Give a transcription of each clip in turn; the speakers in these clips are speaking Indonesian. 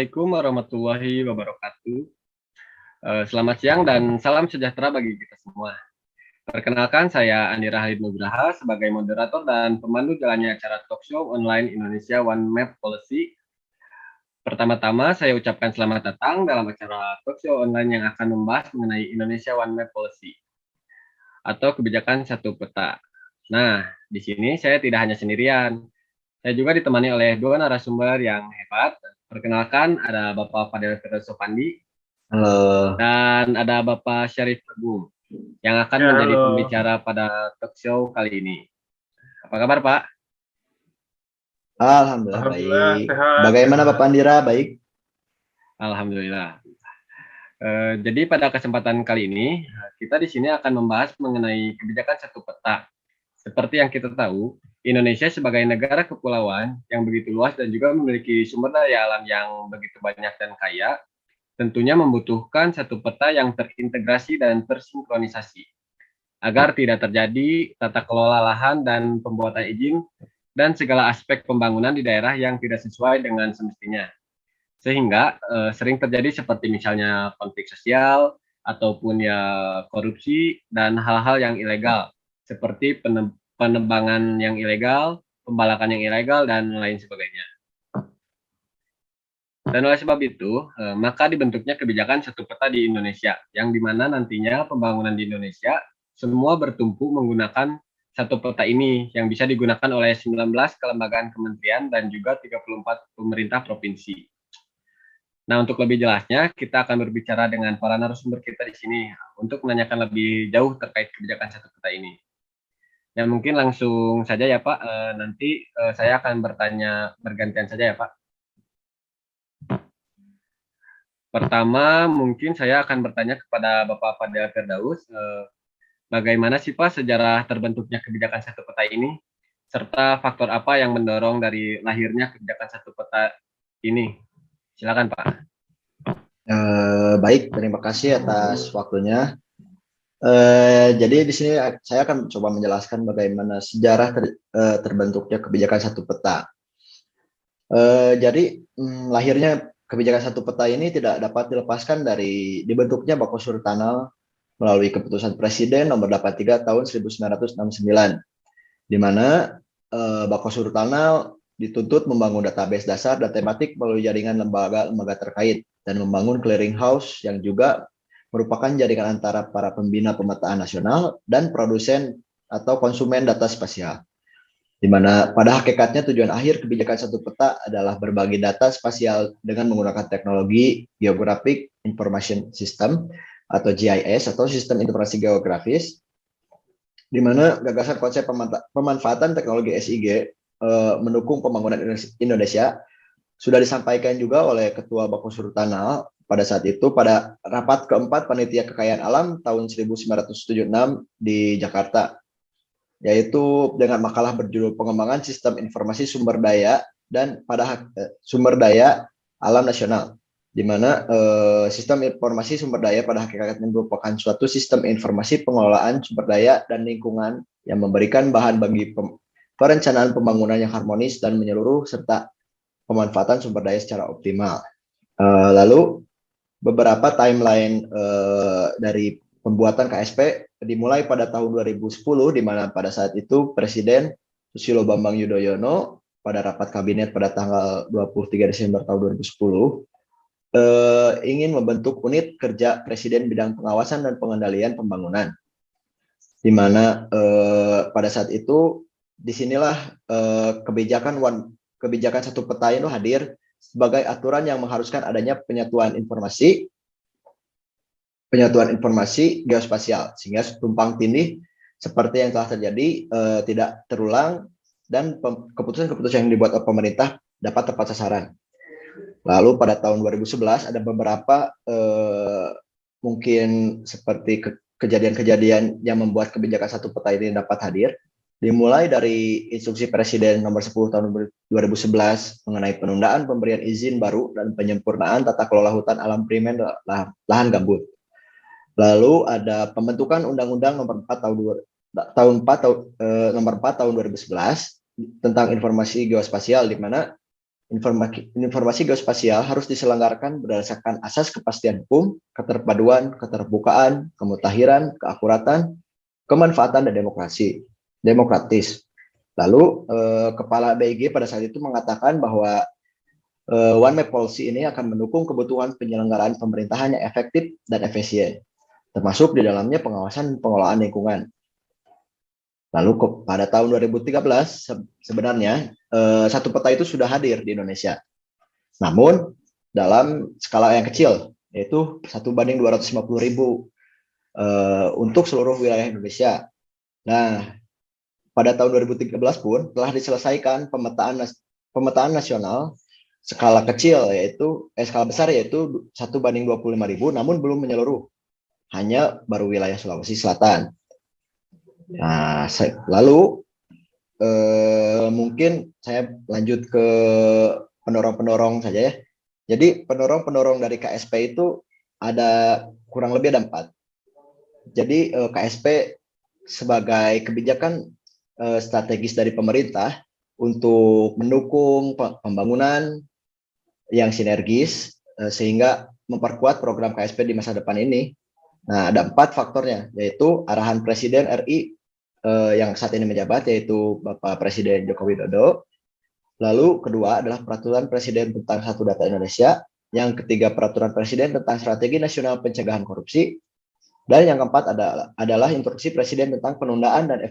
Assalamualaikum warahmatullahi wabarakatuh. Selamat siang dan salam sejahtera bagi kita semua. Perkenalkan, saya Andi Rahid Nugraha sebagai moderator dan pemandu jalannya acara talk show online Indonesia One Map Policy. Pertama-tama, saya ucapkan selamat datang dalam acara talk show online yang akan membahas mengenai Indonesia One Map Policy atau kebijakan satu peta. Nah, di sini saya tidak hanya sendirian. Saya juga ditemani oleh dua narasumber yang hebat. Perkenalkan, ada Bapak Fadel Firdaus Sopandi Halo, dan ada Bapak Syarif Teguh yang akan Ya, menjadi halo. pembicara pada talk show kali ini. Apa kabar, Pak? Alhamdulillah Alhamdulillah baik. sehat. Bagaimana Bapak Andira? Baik. Alhamdulillah. Jadi pada kesempatan kali ini kita di sini akan membahas mengenai kebijakan satu peta. Seperti yang kita tahu, Indonesia sebagai negara kepulauan yang begitu luas dan juga memiliki sumber daya alam yang begitu banyak dan kaya, tentunya membutuhkan satu peta yang terintegrasi dan tersinkronisasi agar tidak terjadi tata kelola lahan dan pembuatan izin dan segala aspek pembangunan di daerah yang tidak sesuai dengan semestinya. Sehingga sering terjadi seperti misalnya konflik sosial ataupun ya korupsi dan hal-hal yang ilegal seperti penebangan yang ilegal, pembalakan yang ilegal dan lain sebagainya. Dan oleh sebab itu, maka dibentuknya kebijakan satu peta di Indonesia, yang dimana nantinya pembangunan di Indonesia semua bertumpu menggunakan satu peta ini, yang bisa digunakan oleh 19 kelembagaan kementerian dan juga 34 pemerintah provinsi. Nah, untuk lebih jelasnya, kita akan berbicara dengan para narasumber kita di sini untuk menanyakan lebih jauh terkait kebijakan satu peta ini. Ya, mungkin langsung saja ya Pak, nanti saya akan bertanya bergantian saja ya Pak. Pertama, mungkin saya akan bertanya kepada Bapak Fadel Firdaus, bagaimana sih Pak sejarah terbentuknya kebijakan satu peta ini, serta faktor apa yang mendorong dari lahirnya kebijakan satu peta ini? Silakan Pak. Baik, terima kasih atas waktunya. Jadi di sini saya akan coba menjelaskan bagaimana sejarah terbentuknya kebijakan satu peta. Jadi lahirnya kebijakan satu peta ini tidak dapat dilepaskan dari dibentuknya Bako Surtanal melalui keputusan Presiden nomor 83 tahun 1969, di mana Bako Surtanal dituntut membangun database dasar dan tematik melalui jaringan lembaga-lembaga terkait dan membangun clearinghouse yang juga merupakan jaringan antara para pembina pemetaan nasional dan produsen atau konsumen data spasial. Di mana pada hakikatnya tujuan akhir kebijakan satu peta adalah berbagi data spasial dengan menggunakan teknologi Geographic Information System atau GIS atau Sistem Informasi Geografis, di mana gagasan konsep pemanfaatan teknologi SIG mendukung pembangunan Indonesia sudah disampaikan juga oleh Ketua Bako Surtanal pada saat itu pada rapat keempat Panitia Kekayaan Alam tahun 1976 di Jakarta, yaitu dengan makalah berjudul Pengembangan Sistem Informasi Sumber Daya dan pada Sumber Daya Alam Nasional, di mana sistem informasi sumber daya pada hakikatnya merupakan suatu sistem informasi pengelolaan sumber daya dan lingkungan yang memberikan bahan bagi perencanaan pembangunan yang harmonis dan menyeluruh serta pemanfaatan sumber daya secara optimal. Lalu beberapa timeline dari pembuatan KSP dimulai pada tahun 2010, di mana pada saat itu Presiden Susilo Bambang Yudhoyono pada rapat kabinet pada tanggal 23 Desember tahun 2010 ingin membentuk unit kerja Presiden bidang pengawasan dan pengendalian pembangunan, di mana pada saat itu disinilah kebijakan satu peta itu hadir sebagai aturan yang mengharuskan adanya penyatuan informasi geospasial, sehingga tumpang tindih seperti yang telah terjadi tidak terulang dan keputusan-keputusan yang dibuat oleh pemerintah dapat tepat sasaran. Lalu pada tahun 2011 ada beberapa mungkin seperti kejadian-kejadian yang membuat kebijakan satu peta ini dapat hadir. Dimulai dari instruksi Presiden nomor 10 tahun 2011 mengenai penundaan pemberian izin baru dan penyempurnaan tata kelola hutan alam primer lahan gambut. Lalu ada pembentukan Undang-Undang nomor 4 tahun 2011 tentang informasi geospasial, di mana informasi geospasial harus diselenggarakan berdasarkan asas kepastian hukum, keterpaduan, keterbukaan, kemutahiran, keakuratan, kemanfaatan, dan demokratis. Lalu Kepala BIG pada saat itu mengatakan bahwa One Map Policy ini akan mendukung kebutuhan penyelenggaraan pemerintahan yang efektif dan efisien, termasuk di dalamnya pengawasan pengelolaan lingkungan. Lalu pada tahun 2013 sebenarnya satu peta itu sudah hadir di Indonesia. Namun dalam skala yang kecil, yaitu 1:250.000 untuk seluruh wilayah Indonesia. Nah, pada tahun 2013 pun telah diselesaikan pemetaan nasional skala kecil skala besar yaitu 1:25.000, namun belum menyeluruh, hanya baru wilayah Sulawesi Selatan. Nah, lalu mungkin saya lanjut ke pendorong-pendorong saja ya. Jadi pendorong-pendorong dari KSP itu ada kurang lebih ada 4. Jadi KSP sebagai kebijakan strategis dari pemerintah untuk mendukung pembangunan yang sinergis sehingga memperkuat program KSP di masa depan ini. Nah, ada 4 faktornya, yaitu arahan Presiden RI yang saat ini menjabat, yaitu Bapak Presiden Joko Widodo. Lalu kedua adalah Peraturan Presiden tentang Satu Data Indonesia. Yang ketiga Peraturan Presiden tentang Strategi Nasional Pencegahan Korupsi. Dan yang keempat adalah Instruksi Presiden tentang penundaan dan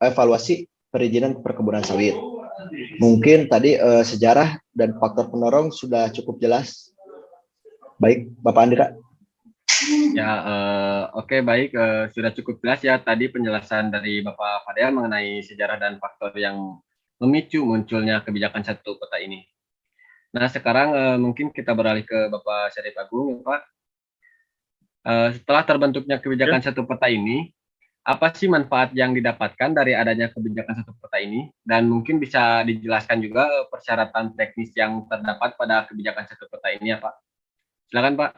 evaluasi perizinan perkebunan sawit. Mungkin tadi sejarah dan faktor pendorong sudah cukup jelas. Baik, Bapak Andika. Ya, oke, baik. Sudah cukup jelas ya tadi penjelasan dari Bapak Fadel mengenai sejarah dan faktor yang memicu munculnya kebijakan satu peta ini. Nah, sekarang mungkin kita beralih ke Bapak Syarif Agung, ya Pak. Setelah terbentuknya kebijakan satu peta ini, apa sih manfaat yang didapatkan dari adanya kebijakan satu peta ini? Dan mungkin bisa dijelaskan juga persyaratan teknis yang terdapat pada kebijakan satu peta ini ya Pak. Silakan Pak.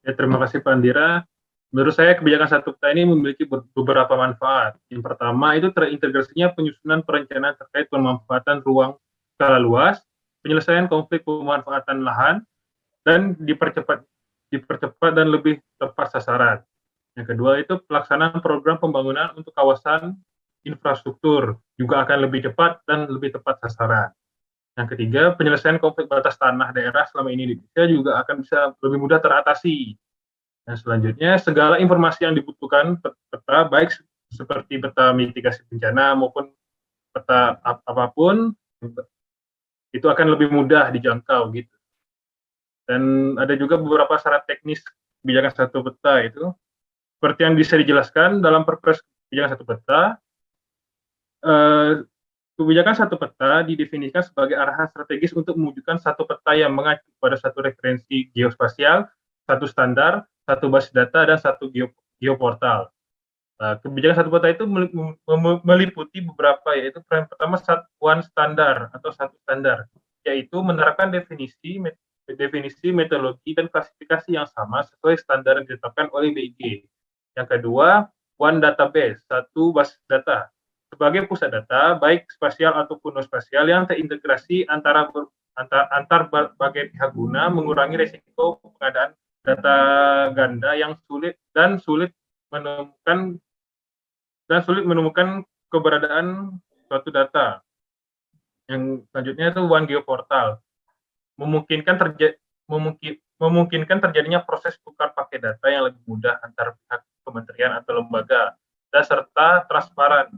Ya, terima kasih Pak Andira. Menurut saya kebijakan satu peta ini memiliki beberapa manfaat. Yang pertama itu terintegrasinya penyusunan perencanaan terkait pemanfaatan ruang skala luas, penyelesaian konflik pemanfaatan lahan, dan dipercepat dan lebih tepat sasaran. Yang kedua itu pelaksanaan program pembangunan untuk kawasan infrastruktur juga akan lebih cepat dan lebih tepat sasaran. Yang ketiga, penyelesaian konflik batas tanah daerah selama ini di Indonesia juga akan bisa lebih mudah teratasi. Dan selanjutnya, segala informasi yang dibutuhkan peta, baik seperti peta mitigasi bencana maupun peta apapun, itu akan lebih mudah dijangkau gitu. Dan ada juga beberapa syarat teknis kebijakan satu peta itu, seperti yang bisa dijelaskan dalam Perpres kebijakan satu peta. Kebijakan satu peta didefinisikan sebagai arahan strategis untuk mewujudkan satu peta yang mengacu pada satu referensi geospasial, satu standar, satu basis data, dan satu geoportal. Kebijakan satu peta itu meliputi beberapa, yaitu yang pertama one standar atau satu standar, yaitu menerapkan definisi, metodologi, dan klasifikasi yang sama sesuai standar yang ditetapkan oleh BIG. Yang kedua, one database, satu basis data, sebagai pusat data, baik spasial ataupun non-spasial yang terintegrasi antar berbagai pihak guna mengurangi risiko pengadaan data ganda yang sulit menemukan keberadaan suatu data. Yang selanjutnya itu One Geoportal, memungkinkan terjadinya proses tukar pakai data yang lebih mudah antar pihak kementerian atau lembaga, dan serta transparan.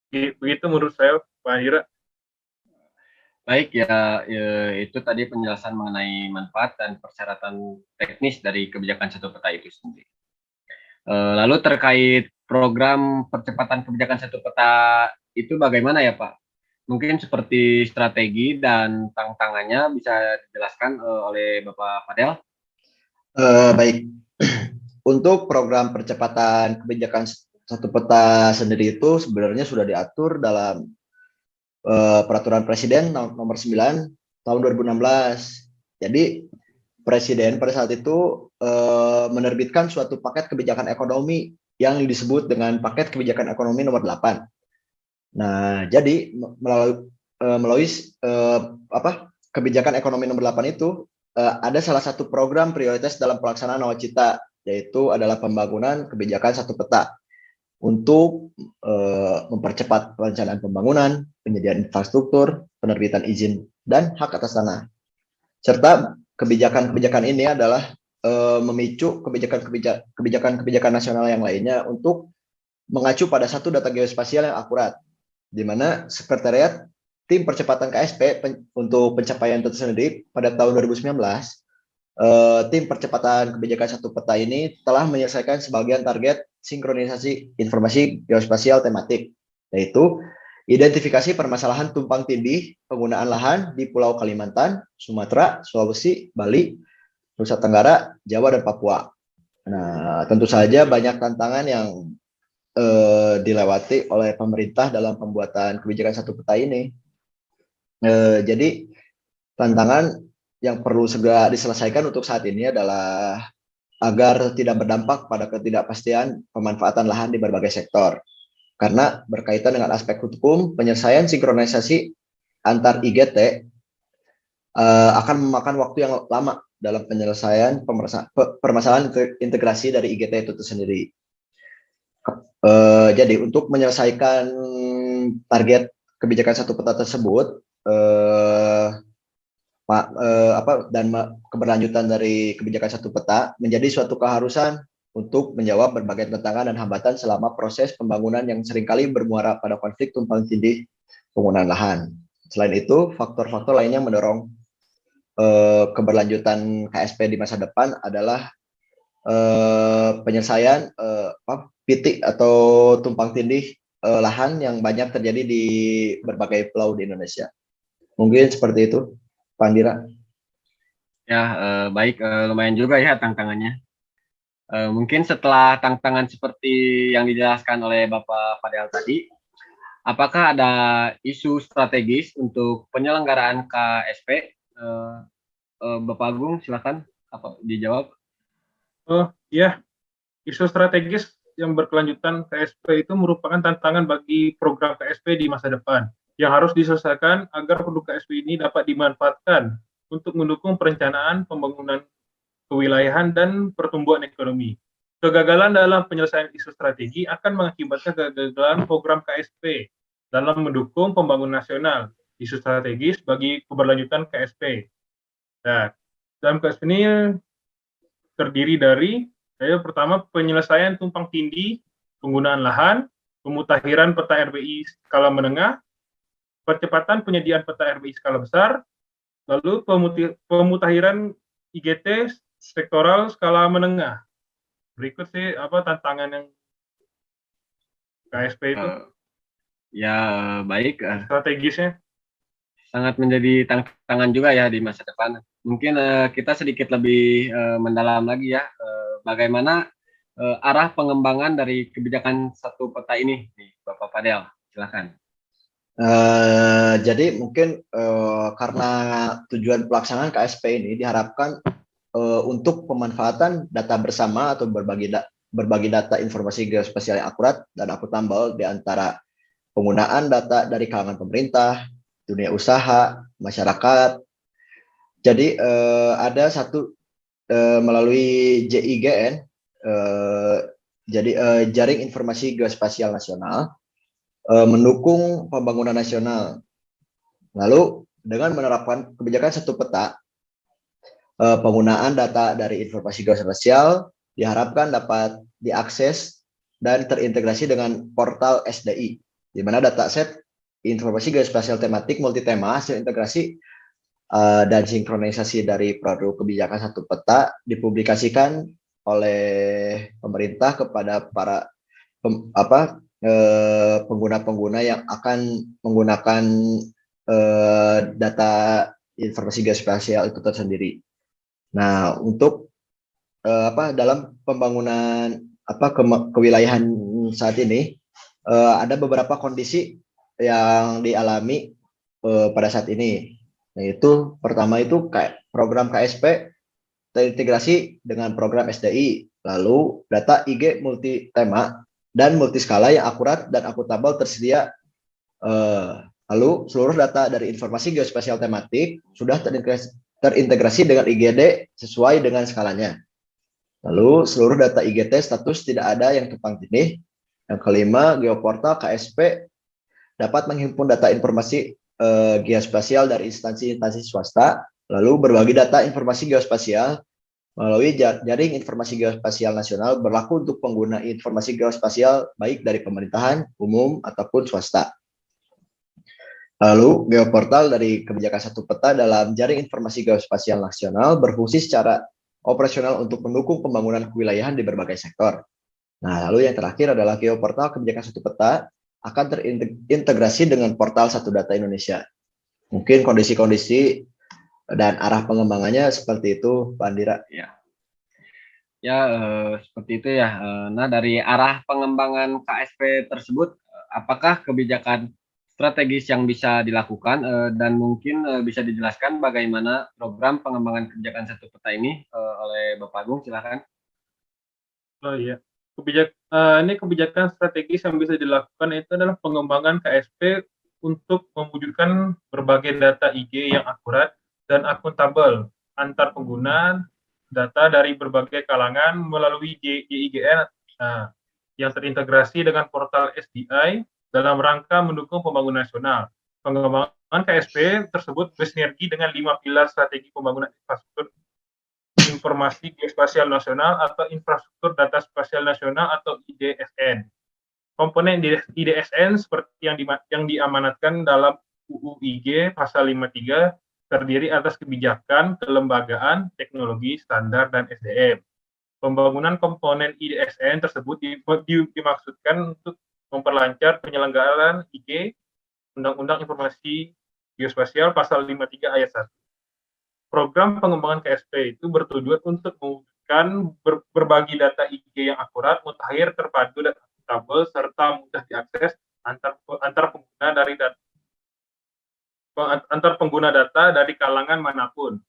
Begitu menurut saya, Pak Hira. Baik ya, itu tadi penjelasan mengenai manfaat dan persyaratan teknis dari kebijakan satu peta itu sendiri. Lalu terkait program percepatan kebijakan satu peta itu bagaimana ya Pak? Mungkin seperti strategi dan tantangannya bisa dijelaskan oleh Bapak Fadel? Baik, untuk program percepatan kebijakan satu peta sendiri itu sebenarnya sudah diatur dalam Peraturan Presiden nomor 9 tahun 2016. Jadi Presiden pada saat itu menerbitkan suatu paket kebijakan ekonomi yang disebut dengan paket kebijakan ekonomi nomor 8. Nah, jadi melalui kebijakan ekonomi nomor 8 itu ada salah satu program prioritas dalam pelaksanaan nawacita, yaitu adalah pembangunan kebijakan satu peta untuk mempercepat perencanaan pembangunan, penyediaan infrastruktur, penerbitan izin dan hak atas tanah. Serta kebijakan-kebijakan ini adalah memicu kebijakan-kebijakan nasional yang lainnya untuk mengacu pada satu data geospasial yang akurat, di mana Sekretariat Tim Percepatan KSP untuk pencapaian itu sendiri pada tahun 2019, tim percepatan kebijakan satu peta ini telah menyelesaikan sebagian target sinkronisasi informasi geospasial tematik, yaitu identifikasi permasalahan tumpang tindih penggunaan lahan di Pulau Kalimantan, Sumatera, Sulawesi, Bali, Nusa Tenggara, Jawa, dan Papua. Nah, tentu saja banyak tantangan yang dilewati oleh pemerintah dalam pembuatan kebijakan satu peta ini. Jadi tantangan yang perlu segera diselesaikan untuk saat ini adalah agar tidak berdampak pada ketidakpastian pemanfaatan lahan di berbagai sektor. Karena berkaitan dengan aspek hukum, penyelesaian sinkronisasi antar IGT akan memakan waktu yang lama dalam penyelesaian permasalahan integrasi dari IGT itu sendiri. Jadi untuk menyelesaikan target kebijakan satu peta tersebut dan keberlanjutan dari kebijakan satu peta menjadi suatu keharusan untuk menjawab berbagai tantangan dan hambatan selama proses pembangunan yang seringkali bermuara pada konflik tumpang tindih penggunaan lahan. Selain itu, faktor-faktor lainnya mendorong keberlanjutan KSP di masa depan adalah penyelesaian pitik atau tumpang tindih lahan yang banyak terjadi di berbagai pulau di Indonesia. Mungkin seperti itu, Pak Andira. Ya, baik, lumayan juga ya tantangannya. Mungkin setelah tantangan seperti yang dijelaskan oleh Bapak Fadel tadi, apakah ada isu strategis untuk penyelenggaraan KSP? Bapak Agung, silakan dijawab. Ya, isu strategis yang berkelanjutan KSP itu merupakan tantangan bagi program KSP di masa depan yang harus diselesaikan agar produk KSP ini dapat dimanfaatkan untuk mendukung perencanaan pembangunan kewilayahan dan pertumbuhan ekonomi. Kegagalan dalam penyelesaian isu strategi akan mengakibatkan kegagalan program KSP dalam mendukung pembangunan nasional, isu strategis bagi keberlanjutan KSP. Nah, dalam KSP ini terdiri dari pertama penyelesaian tumpang tindih penggunaan lahan, pemutakhiran peta RBI skala menengah, percepatan penyediaan peta RBI skala besar, lalu pemutakhiran IGT sektoral skala menengah. Berikut sih tantangan yang KSP itu. Ya, baik. Strategisnya. Sangat menjadi tantangan juga ya di masa depan. Mungkin kita sedikit lebih mendalam lagi ya, bagaimana arah pengembangan dari kebijakan satu peta ini, nih, Bapak Fadel, silakan. Jadi mungkin karena tujuan pelaksanaan KSP ini diharapkan untuk pemanfaatan data bersama atau berbagi data informasi geospasial yang akurat dan akuntabel di antara penggunaan data dari kalangan pemerintah, dunia usaha, masyarakat. Jadi ada satu melalui JIGN, jadi Jaring Informasi Geospasial Nasional, mendukung pembangunan nasional. Lalu dengan menerapkan kebijakan satu peta, penggunaan data dari informasi geospasial diharapkan dapat diakses dan terintegrasi dengan portal SDI, di mana dataset informasi geospasial tematik multitema hasil integrasi dan sinkronisasi dari produk kebijakan satu peta dipublikasikan oleh pemerintah kepada para pengguna-pengguna yang akan menggunakan data informasi geospasial itu tersendiri. Nah, untuk dalam pembangunan kewilayahan saat ini ada beberapa kondisi yang dialami pada saat ini, yaitu pertama itu program KSP terintegrasi dengan program SDI, lalu data IG multi tema dan multiskala yang akurat dan akuntabel tersedia Lalu seluruh data dari informasi geospasial tematik sudah terintegrasi dengan IGD sesuai dengan skalanya. Lalu seluruh data IGT status tidak ada yang tumpang tindih. Yang kelima, geoportal KSP dapat menghimpun data informasi geospasial dari instansi-instansi swasta, lalu berbagi data informasi geospasial melalui jaring informasi geospasial nasional berlaku untuk pengguna informasi geospasial baik dari pemerintahan, umum, ataupun swasta. Lalu, geoportal dari kebijakan satu peta dalam jaring informasi geospasial nasional berfungsi secara operasional untuk mendukung pembangunan kewilayahan di berbagai sektor. Nah, lalu yang terakhir adalah geoportal kebijakan satu peta akan terintegrasi dengan portal Satu Data Indonesia. Mungkin kondisi-kondisi dan arah pengembangannya seperti itu, Pak Andira. Seperti itu ya. Nah, dari arah pengembangan KSP tersebut, apakah kebijakan strategis yang bisa dilakukan dan mungkin bisa dijelaskan bagaimana program pengembangan kebijakan satu peta ini oleh Bapak Agung, silakan. Oh iya, ini kebijakan strategis yang bisa dilakukan itu adalah pengembangan KSP untuk mewujudkan berbagai data IG yang akurat dan akuntabel antar pengguna data dari berbagai kalangan melalui JIGN yang terintegrasi dengan portal SDI dalam rangka mendukung pembangunan nasional. Pengembangan KSP tersebut bersinergi dengan 5 pilar strategi pembangunan infrastruktur informasi geospasial nasional atau infrastruktur data spasial nasional atau IDSN. Komponen IDSN seperti yang diamanatkan dalam UU IG pasal 53 terdiri atas kebijakan, kelembagaan, teknologi, standar, dan SDM. Pembangunan komponen IDSN tersebut dimaksudkan untuk memperlancar penyelenggaraan IG Undang-Undang Informasi Geospasial pasal 53 ayat 1. Program pengembangan KSP itu bertujuan untuk mewujudkan berbagi data IG yang akurat, mutakhir, terpadu, dan akuntabel, serta mudah diakses antar pengguna data dari kalangan manapun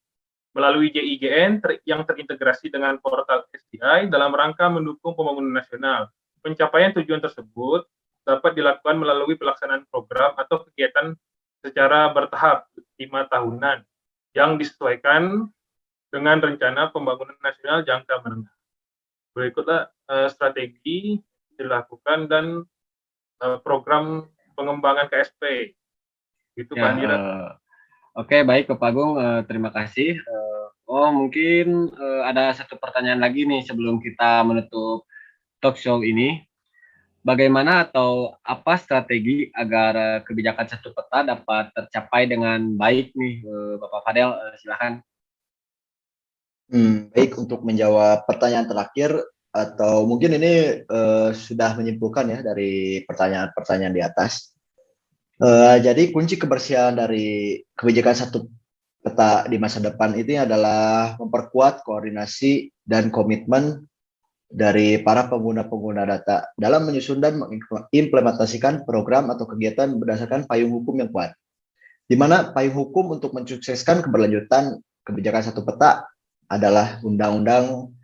melalui JIGN yang terintegrasi dengan portal SDI dalam rangka mendukung pembangunan nasional. Pencapaian tujuan tersebut dapat dilakukan melalui pelaksanaan program atau kegiatan secara bertahap 5 tahunan yang disesuaikan dengan rencana pembangunan nasional jangka menengah. Berikutlah strategi dilakukan dan program pengembangan KSP. Itu Pak Andira. Oke, baik Bapak Agung, terima kasih. Mungkin ada satu pertanyaan lagi nih sebelum kita menutup talk show ini. Bagaimana atau apa strategi agar kebijakan satu peta dapat tercapai dengan baik nih, Bapak Fadel, silakan. Baik, untuk menjawab pertanyaan terakhir atau mungkin ini sudah menyimpulkan ya dari pertanyaan-pertanyaan di atas. Jadi kunci kebersihan dari kebijakan satu peta di masa depan ini adalah memperkuat koordinasi dan komitmen dari para pengguna-pengguna data dalam menyusun dan mengimplementasikan program atau kegiatan berdasarkan payung hukum yang kuat. Di mana payung hukum untuk mensukseskan keberlanjutan kebijakan satu peta adalah Undang-Undang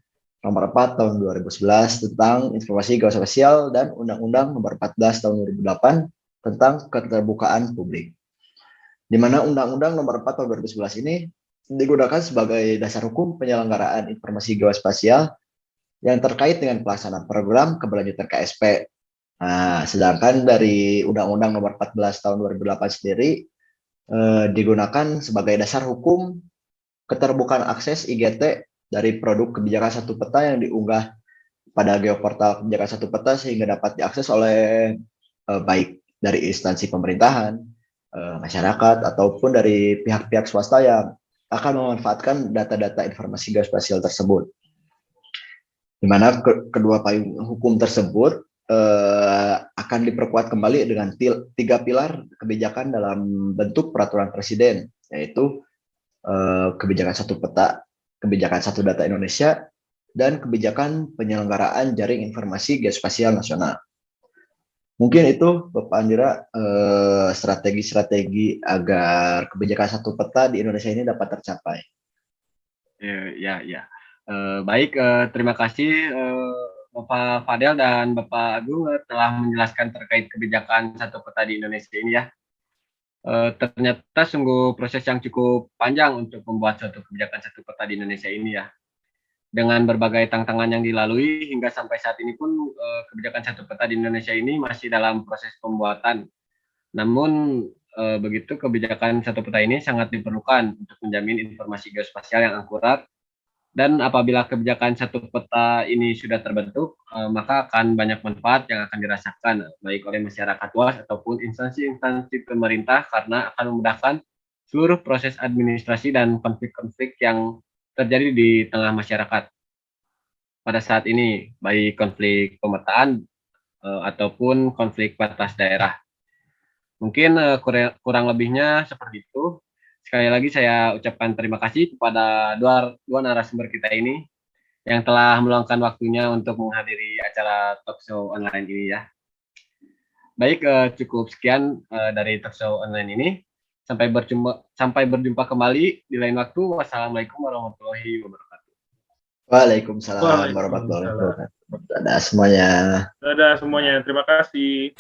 Nomor 4 Tahun 2011 tentang Informasi Geospasial dan Undang-Undang Nomor 14 Tahun 2008 tentang Keterbukaan Publik. Di mana Undang-Undang Nomor 4 Tahun 2011 ini digunakan sebagai dasar hukum penyelenggaraan informasi geospasial yang terkait dengan pelaksanaan program keberlanjutan KSP. Nah, sedangkan dari Undang-Undang Nomor 14 Tahun 2008 sendiri digunakan sebagai dasar hukum keterbukaan akses IGT dari produk kebijakan satu peta yang diunggah pada geoportal kebijakan satu peta sehingga dapat diakses oleh baik dari instansi pemerintahan, masyarakat, ataupun dari pihak-pihak swasta yang akan memanfaatkan data-data informasi geospasial tersebut. Di mana kedua payung hukum tersebut akan diperkuat kembali dengan 3 pilar kebijakan dalam bentuk peraturan presiden, yaitu kebijakan satu peta, kebijakan satu data Indonesia, dan kebijakan penyelenggaraan jaring informasi geospasial nasional. Mungkin itu Bapak Andira strategi-strategi agar kebijakan satu peta di Indonesia ini dapat tercapai. Ya. Baik, terima kasih Bapak Fadel dan Bapak Agung telah menjelaskan terkait kebijakan satu peta di Indonesia ini ya. Ternyata sungguh proses yang cukup panjang untuk membuat suatu kebijakan satu peta di Indonesia ini ya. Dengan berbagai tantangan yang dilalui hingga sampai saat ini pun kebijakan satu peta di Indonesia ini masih dalam proses pembuatan. Namun begitu kebijakan satu peta ini sangat diperlukan untuk menjamin informasi geospasial yang akurat, dan apabila kebijakan satu peta ini sudah terbentuk, maka akan banyak manfaat yang akan dirasakan baik oleh masyarakat luas ataupun instansi-instansi pemerintah, karena akan memudahkan seluruh proses administrasi dan konflik-konflik yang terjadi di tengah masyarakat pada saat ini, baik konflik pemetaan ataupun konflik batas daerah. Mungkin kurang lebihnya seperti itu. Sekali lagi saya ucapkan terima kasih kepada dua narasumber kita ini yang telah meluangkan waktunya untuk menghadiri acara talkshow online ini ya. Baik, cukup sekian dari talkshow online ini. Sampai berjumpa kembali di lain waktu. Wassalamualaikum warahmatullahi wabarakatuh. Waalaikumsalam warahmatullahi wabarakatuh. Dadah semuanya. Dadah semuanya, terima kasih.